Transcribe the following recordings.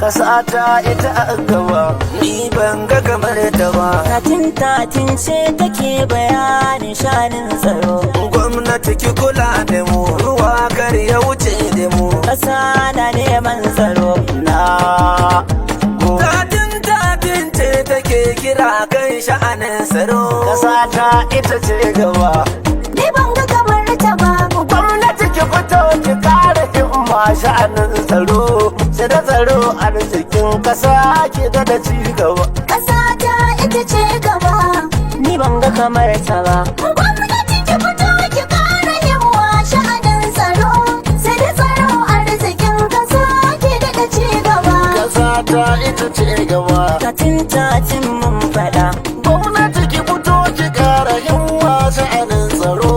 Kasata ita a gaba, ni ban ga kamar ta ba. Tatin ce take bayanin shanin tsaro. Gwamnati ki kula da mu, ruwa kar ya wuce da mu. Ƙasa na neman tsaro na. Tatin ce take kira kan sha'anin tsaro. Kasata ita ce gaba, Ni ban ga kamar ta ba. gwamnati ki fito ki kare himma sha'anin tsaro. Sai da tsaro arzikin kasa ke da ci gaba. Ƙasa ta ita ce gaba. Ni ban ga kamar ta ba. Gwamnati ki fito ki ƙara himma sha'anin tsaro. Sai da tsaro arzikin ƙasa ke daɗa ci gaba. Kasata ita ce gaba. Tatin mun faɗa. Gwamnati ki fito ki kara himma sha'anin tsaro.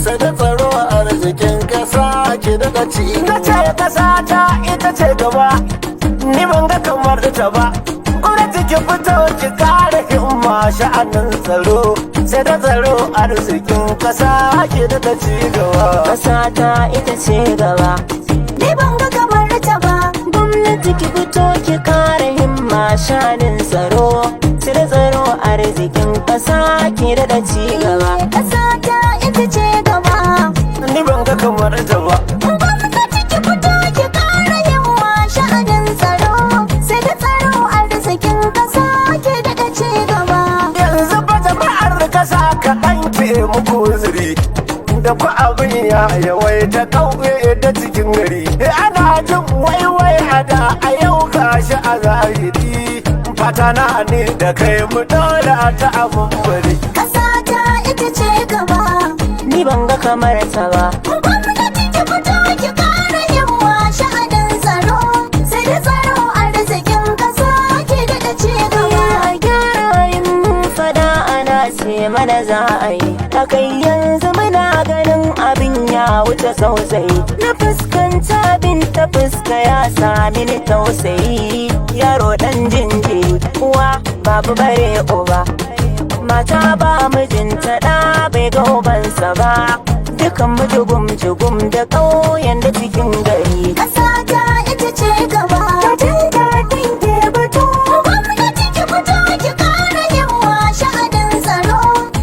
Sai da tsaro arzikin kasa ke da ci gaba. Nace kasata ita ce gaba, ni ban ga kamar ta ba. Gwamnati ki fito ki kara himma sha'anin tsaro. Sai da tsaro arzikin kasa ke da ci gaba. Ƙasa ta ita ce gaba. Ni ban ga kamar ta ba. Gwamnati ki fito ki kare himma shanin tsaro. Sai da tsaro arzikin ƙasa ke da ci gaba. Ƙasa ta ita ce gaba. Ni ban ga kamar ta ba. Gwamnati ki fito ki kare himma shanin tsaro. Sai da tsaro arzikin ƙasa ke da ci gaba. Yanzu fa jama'ar kasa kaɗan ke muku zuri, da ku abin ya yawaita ƙauye da cikin gari. Ana jin waiwai a da a yau gashi a zahiri. Fata na ne da kai mu dole ta abun bari. Ƙasa ta ita ce gaba. Ni ban ga kamar ta ba. Gwamnati ki fito ki kare himma sha'anin tsaro. Sai da tsaro arzikin ƙasa ke daɗa ci gaba. A gyara yin fada ana ce mana za a yi. A kai yanzu muna ganin abin ya wuce sosai. Na fuskanta abin ta fuska ya sami ni tausayi. Yaro ɗan jinjiri uwa babu bare uba. Mata ba mijinta ɗa bai ga ubansa ba. Dukan mu jugum da ƙauyen da cikin gari. Ƙasa ta ita ce gaba. Tatin ke batu. Gwamnati ki fito ki kare himma sha'anin tsaro.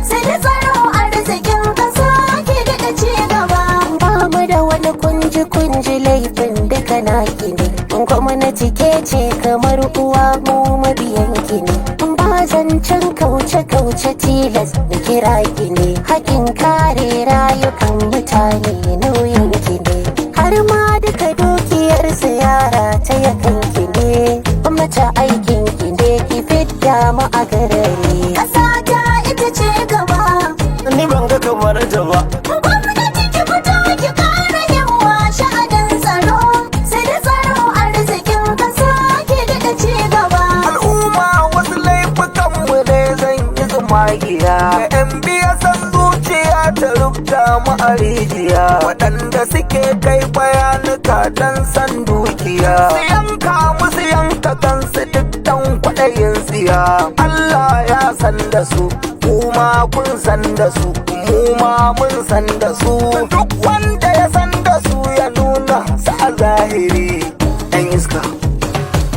Sai da tsaro arzikin ƙasa ke daɗa ci gaba. Ba mu da wani kunji laifin duka naki ne. Gwamnati ke ce kamar uwa mu mabiyan ki ne. Ba zancen kauce tilas da kira ki ne. Hakin kare rayukan mutane nauyin ki ne. Har ma duka dukiyarsa yara ta yakan ki ne. Mace aikin ki ne ki fidda mu a garari. Ƙasa ta ita ce gaba. Ni ban ga kamar ta ba. Gwamnati ki fito ki kare himma sha'anin tsaro. Sai da tsaro arzikin ƙasa ke daɗa ci gaba. Al'umma wasu laifukan mu ne zan yi tsumagiya. Da 'yan biya san zuciya ta rubuta mu a rijiya. Waɗanda suke kai bayanuka dan san dukiya. Su yanka musu yanka kansu duk dan kwaɗayin tsiya. Allah ya san da su, kuma kun san da su, mu ma mun san da su. Duk wanda ya san da su ya nuna su a zahiri. 'Yan iska.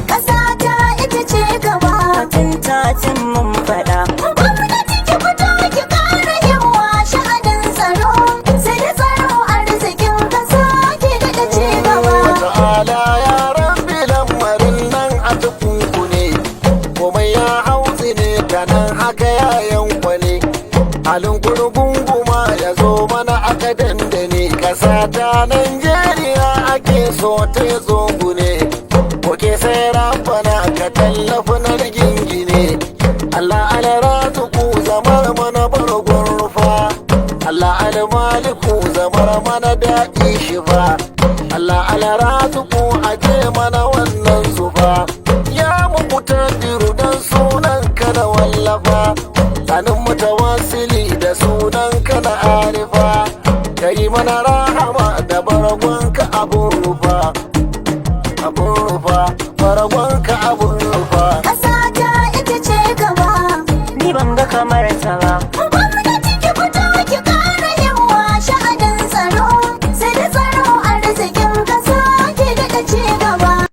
Ƙasa ta ita ce gaba. Tatin mun faɗa. Gwamnati ki fito ki kare himma sha'anin tsaro. Sai da tsaro arzikin ƙasa ke daɗa ci gaba. Ta'ala ya rabbi lamarin nan a tukunku ne, komai ya hauzi ne ta nan haka ya yankwa ne. Halin gurgunguma ya zo mana aka dandane. Ƙasa ta Najeriya ake so ta ya zo gune. Koke sai rafana ka tallafi na rigingine. Allah alarazuku zamar mana bargon rufa. Allah almaliku zamar mana daɗi shifa. Allah alarazuku aje mana wannan zufa. Ya muku tadiru dan sunan ka na wallafa. Sanin mutawassili da sunan ka na arifa. Kai mana rahama da bargon ka abun rufa. Abun rufa, bargon ka abun rufa. Ƙasa ta ita ce gaba. Ni ban ga kamar ta ba.